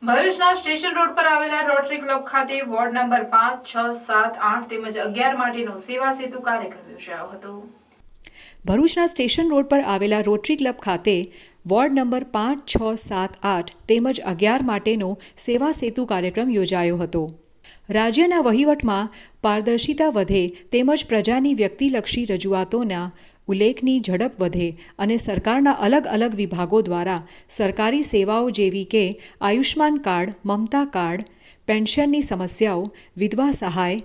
ભરૂચના station road પર આવેલા રોટરી ક્લબ ખાતે વોર્ડ નંબર 5, 6, 7, 8 તેમજ 11 માટેનો સેવા સેતુ કાર્યક્રમ યોજાયો હતો। ભરૂચના સ્ટેશન રોડ પર આવેલા રોટરી ક્લબ ખાતે વોર્ડ નંબર 5, 6, 7, 8 તેમજ 11 માટેનો સેવા સેતુ કાર્યક્રમ યોજાયો હતો। રાજ્યના વહીવટમાં પારદર્શિતા વધે તેમજ પ્રજાની વ્યક્તિલક્ષી રજૂઆતોના ઉલ્લેખની ઝડપ વધે અને સરકારના અલગ અલગ વિભાગો દ્વારા સરકારી સેવાઓ જેવી કે આયુષ્માન કાર્ડ, મમતા કાર્ડ, પેન્શનની સમસ્યાઓ, વિધવા સહાય,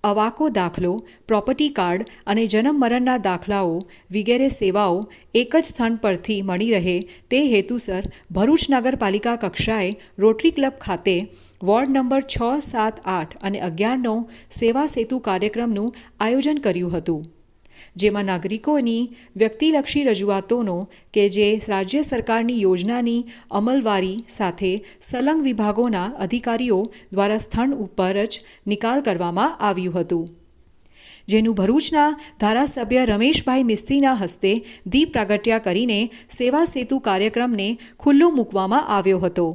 અવાકો દાખલો, પ્રોપર્ટી કાર્ડ અને જન્મ મરણના દાખલાઓ વગેરે સેવાઓ એક જ સ્થળ પરથી મળી રહે તે હેતુસર ભરૂચ નગરપાલિકા કક્ષાએ રોટરી ક્લબ ખાતે વોર્ડ નંબર 6, 7, 8 અને 11નો સેવા સેતુ કાર્યક્રમનું આયોજન કર્યું હતું, જેમાં નાગરિકોની વ્યક્તિલક્ષી રજૂઆતોનો કે જે રાજ્ય સરકારની યોજનાની અમલવારી સાથે સંલગ્ન વિભાગોના અધિકારીઓ દ્વારા સ્થળ ઉપર જ નિકાલ કરવામાં આવ્યું હતું, જેનું ભરૂચના ધારાસભ્ય રમેશભાઈ મિસ્ત્રીના હસ્તે દીપ પ્રાગટ્ય કરીને સેવા સેતુ કાર્યક્રમને ખુલ્લો મૂકવામાં આવ્યો હતો।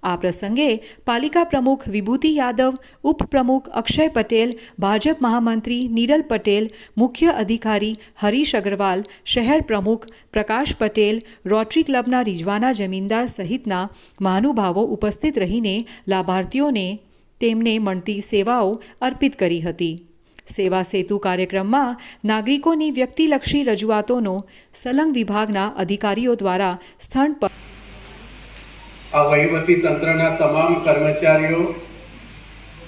આ પ્રસંગે પાલિકા પ્રમુખ વિભૂતિ યાદવ, ઉપપ્રમુખ અક્ષય પટેલ, ભાજપ મહામંત્રી નિરલ પટેલ, મુખ્ય અધિકારી હરીશ અગ્રવાલ, શહેર પ્રમુખ પ્રકાશ પટેલ, રોટરી ક્લબના રિજવાના જમીનદાર સહિતના મહાનુભાવો ઉપસ્થિત રહીને લાભાર્થીઓને તેમને મળતી સેવાઓ અર્પિત કરી હતી। સેવા સેતુ કાર્યક્રમમાં નાગરિકોની વ્યક્તિલક્ષી રજૂઆતોનો સંલગ્ન વિભાગના અધિકારીઓ દ્વારા સ્થળ પર આ વહીવટી તંત્રના તમામ કર્મચારીઓ,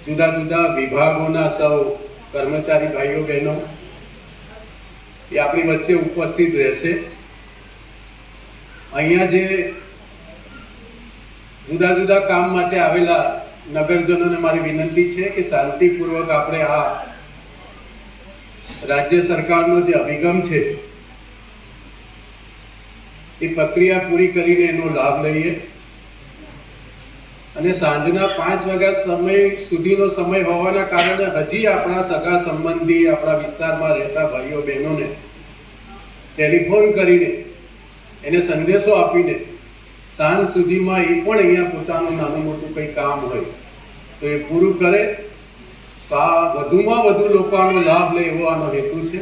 જુદા જુદા વિભાગોના સૌ કર્મચારી ભાઈઓ બહેનો એ આપણી વચ્ચે ઉપસ્થિત રહેશે। અહીંયા જે જુદા જુદા કામ માટે આવેલા નગરજનોને મારી વિનંતી છે કે શાંતિપૂર્વક આપણે આ રાજ્ય સરકારનો જે અભિગમ છે એ પ્રક્રિયા પૂરી કરીને એનો લાભ લઈએ અને સાંજના 5 વાગ્યા સમય સુધીનો સમય હોવાના કારણે હજી આપણા સગા સંબંધી આપણા વિસ્તારમાં રહેતા ભાઈઓ બહેનોને ટેલિફોન કરીને એને સંદેશો આપીને સાંજ સુધીમાં એ પણ અહીંયા પોતાનું નાનું મોટું કંઈ કામ હોય તો એ પૂરું કરે તો આ વધુમાં વધુ લોકો આનો લાભ લે એવો આનો હેતુ છે।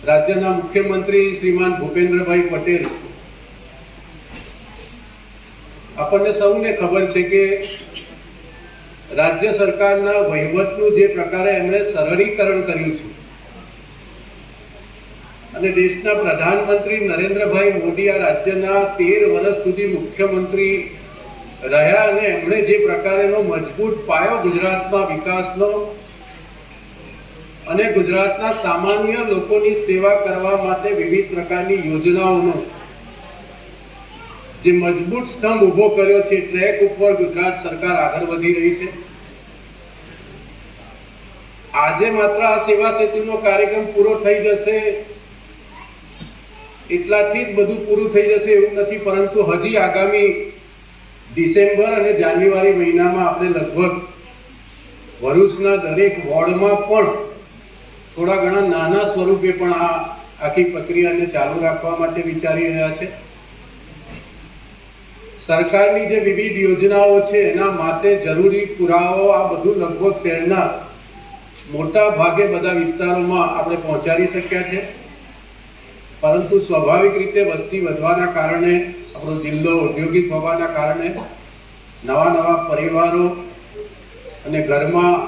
રાજ્યના મુખ્યમંત્રી શ્રીમાન ભૂપેન્દ્રભાઈ પટેલ, આપણને સૌને ખબર છે કે રાજ્ય સરકારના વહીવટનું જે પ્રકારે એમણે સરળીકરણ કર્યું છે અને દેશના પ્રધાનમંત્રી નરેન્દ્રભાઈ મોદી આ રાજ્યના 13 વર્ષ સુધી મુખ્યમંત્રી રહ્યા અને એમણે જે પ્રકારેનો મજબૂત પાયો ગુજરાતમાં વિકાસનો અને ગુજરાતના સામાન્ય લોકોની સેવા કરવા માટે વિવિધ પ્રકારની યોજનાઓનો જે મજબૂત સ્તંભ ઉભો કર્યો છે, ટ્રેક ઉપર ગુજરાત સરકાર આગળ વધી રહી છે। આજે માત્ર આ સેવા સેતુનો કાર્યક્રમ પૂરો થઈ જશે એટલાથી જ બધું પૂરું થઈ જશે એવું નથી, પરંતુ હજી આગામી ડિસેમ્બર અને જાન્યુઆરી મહિનામાં આપણે લગભગ ભરૂચના દરેક વોર્ડમાં પણ થોડા ઘણા નાના સ્વરૂપે પણ આ આખી પ્રક્રિયાને ચાલુ રાખવા માટે વિચારી રહ્યા છે। સરકારની જે વિવિધ યોજનાઓ છે એના માટે જરૂરી પુરાવો આ બધું લગભગ શહેરના મોટા ભાગે બધા વિસ્તારોમાં આપણે પહોંચાડી શક્યા છે, પરંતુ સ્વાભાવિક રીતે વસ્તી વધવાના કારણે, આપણો જિલ્લો ઔદ્યોગિક હોવાના કારણે નવા નવા પરિવારો અને ઘરમાં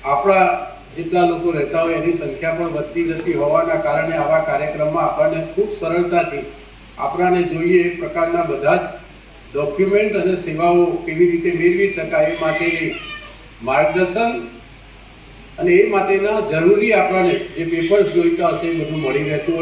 આપણા જેટલા લોકો રહેતા હોય એની સંખ્યા પણ વધતી જતી હોવાના કારણે આવા કાર્યક્રમમાં આપણને ખૂબ સરળતાથી આપણાને જોઈએ એ પ્રકારના બધા જ ડોક્યુમેન્ટ અને સેવાઓ કેવી રીતે મેળવી શકાય એ માટેની માર્ગદર્શન અને એ માટેના જરૂરી આપણને જે પેપર્સ જોઈતા હશે એ બધું મળી રહેતું હોય।